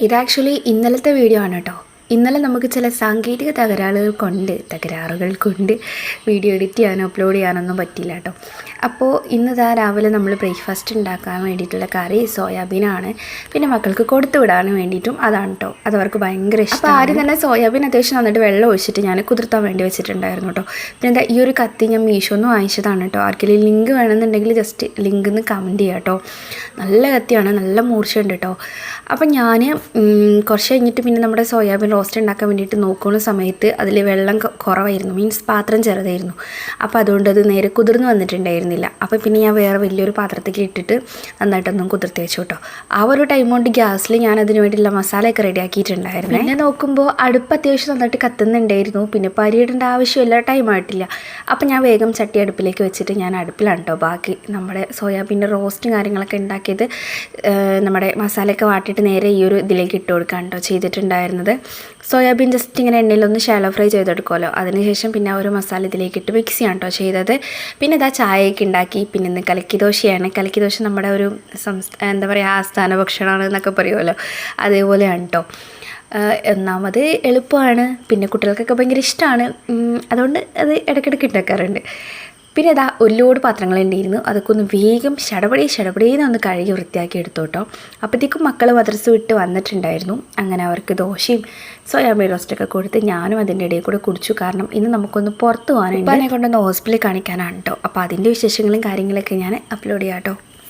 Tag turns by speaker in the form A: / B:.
A: ഇത് ആക്ച്വലി ഇന്നലത്തെ വീഡിയോ ആണ് കേട്ടോ. ഇന്നലെ നമുക്ക് ചില സാങ്കേതിക തകരാറുകൾ കൊണ്ട് വീഡിയോ എഡിറ്റ് ചെയ്യാനോ അപ്ലോഡ് ചെയ്യാനൊന്നും പറ്റിയില്ല കേട്ടോ. അപ്പോൾ ഇന്ന് രാവിലെ നമ്മൾ ബ്രേക്ക്ഫാസ്റ്റ് ഉണ്ടാക്കാൻ വേണ്ടിയിട്ടുള്ള കറി സോയാബീനാണ്. പിന്നെ മക്കൾക്ക് കൊടുത്തു വിടാനും വേണ്ടിയിട്ടും അതാണ് കേട്ടോ. അതവർക്ക് ഭയങ്കര ഇഷ്ടം. അപ്പോൾ ആദ്യം തന്നെ സോയാബീൻ അത്യാവശ്യം നന്നായിട്ട് വെള്ളം ഒഴിച്ചിട്ട് ഞാൻ കുതിർത്താൻ വേണ്ടി വെച്ചിട്ടുണ്ടായിരുന്നു കേട്ടോ. പിന്നെ എന്താ ഈ ഒരു കത്തി ഞാൻ മീഷോന്ന് വാങ്ങിച്ചതാണ് കേട്ടോ. ആർക്കെങ്കിലും ലിങ്ക് വേണമെന്നുണ്ടെങ്കിൽ ജസ്റ്റ് ലിങ്ക് എന്ന് കമൻറ്റ് ചെയ്യാം കേട്ടോ. നല്ല കത്തിയാണ്, നല്ല മൂർച്ചയുണ്ട് കേട്ടോ. അപ്പം ഞാൻ കുറച്ച് കഴിഞ്ഞിട്ട് പിന്നെ നമ്മുടെ സോയാബീൻ റോസ്റ്റ് ഉണ്ടാക്കാൻ വേണ്ടിയിട്ട് നോക്കുന്ന സമയത്ത് അതിൽ വെള്ളം കുറവായിരുന്നു, മീൻസ് പാത്രം ചെറുതായിരുന്നു. അപ്പോൾ അതുകൊണ്ട് അത് നേരെ കുതിർന്ന് വന്നിട്ടുണ്ടായിരുന്നില്ല. അപ്പോൾ പിന്നെ ഞാൻ വേറെ വലിയൊരു പാത്രത്തേക്ക് ഇട്ടിട്ട് നന്നായിട്ടൊന്നും കുതിർത്തി വെച്ചു കേട്ടോ. ആ ഒരു ടൈം കൊണ്ട് ഗ്യാസിൽ ഞാൻ അതിന് വേണ്ടിയിട്ടുള്ള മസാലയൊക്കെ റെഡിയാക്കിയിട്ടുണ്ടായിരുന്നു. പിന്നെ നോക്കുമ്പോൾ അടുപ്പ് അത്യാവശ്യം നന്നായിട്ട് കത്തുന്നുണ്ടായിരുന്നു. പിന്നെ പരിയിടേണ്ട ആവശ്യമില്ല, ടൈമായിട്ടില്ല. അപ്പോൾ ഞാൻ വേഗം ചട്ടി അടുപ്പിലേക്ക് വെച്ചിട്ട് ഞാൻ അടുപ്പിലാണ് കേട്ടോ ബാക്കി നമ്മുടെ സോയാബീൻ്റെ റോസ്റ്റും കാര്യങ്ങളൊക്കെ ഉണ്ടാക്കിയത് നമ്മുടെ മസാലയൊക്കെ വാട്ടിയിട്ട് നേരെ ഈ ഒരു ഇതിലേക്ക് ഇട്ട് കൊടുക്കാൻ കേട്ടോ ചെയ്തിട്ടുണ്ടായിരുന്നത്. സോയാബീൻ ജസ്റ്റ് ഇങ്ങനെ എണ്ണയിലൊന്ന് ഷാലോ ഫ്രൈ ചെയ്തെടുക്കുമല്ലോ, അതിനുശേഷം പിന്നെ ആ ഒരു മസാല ഇതിലേക്ക് ഇട്ട് മിക്സ് ചെയ്യാൻ കേട്ടോ ചെയ്തത്. പിന്നെ ഇതാ ചായയൊക്കെ ഉണ്ടാക്കി. പിന്നെ ഇന്ന് കലക്കിദോശയാണ്. കലക്കിദോശ നമ്മുടെ ഒരു എന്താ പറയുക ആസ്ഥാന ഭക്ഷണമാണ് എന്നൊക്കെ പറയുമല്ലോ, അതേപോലെയാണ് കേട്ടോ. ഒന്നാമത് എളുപ്പമാണ്, പിന്നെ കുട്ടികൾക്കൊക്കെ ഭയങ്കര ഇഷ്ടമാണ്, അതുകൊണ്ട് അത് ഇടയ്ക്കിടയ്ക്ക് ഉണ്ടാക്കാറുണ്ട്. പിന്നെ ഇതാ ഒരു ലോഡ് പാത്രങ്ങളുണ്ടായിരുന്നു, അതൊക്കെ ഒന്ന് വേഗം ഷടപടേന്ന് ഒന്ന് കഴുകി വൃത്തിയാക്കി എടുത്തു കേട്ടോ. അപ്പോഴത്തേക്കും മക്കൾ മദ്രസ വിട്ട് വന്നിട്ടുണ്ടായിരുന്നു. അങ്ങനെ അവർക്ക് ദോശയും സോയാബീൻ റോസ്റ്റൊക്കെ കൊടുത്ത് ഞാനും അതിൻ്റെ ഇടയിൽ കൂടെ കുടിച്ചു. കാരണം ഇന്ന് നമുക്കൊന്ന് പുറത്ത് പോകാനുണ്ട്. അതിനെ കൊണ്ടൊന്ന് ഹോസ്പിറ്റലിൽ കാണിക്കാനാണ് കേട്ടോ. അപ്പോൾ അതിൻ്റെ വിശേഷങ്ങളും കാര്യങ്ങളൊക്കെ ഞാൻ അപ്ലോഡ് ചെയ്യാം കേട്ടോ.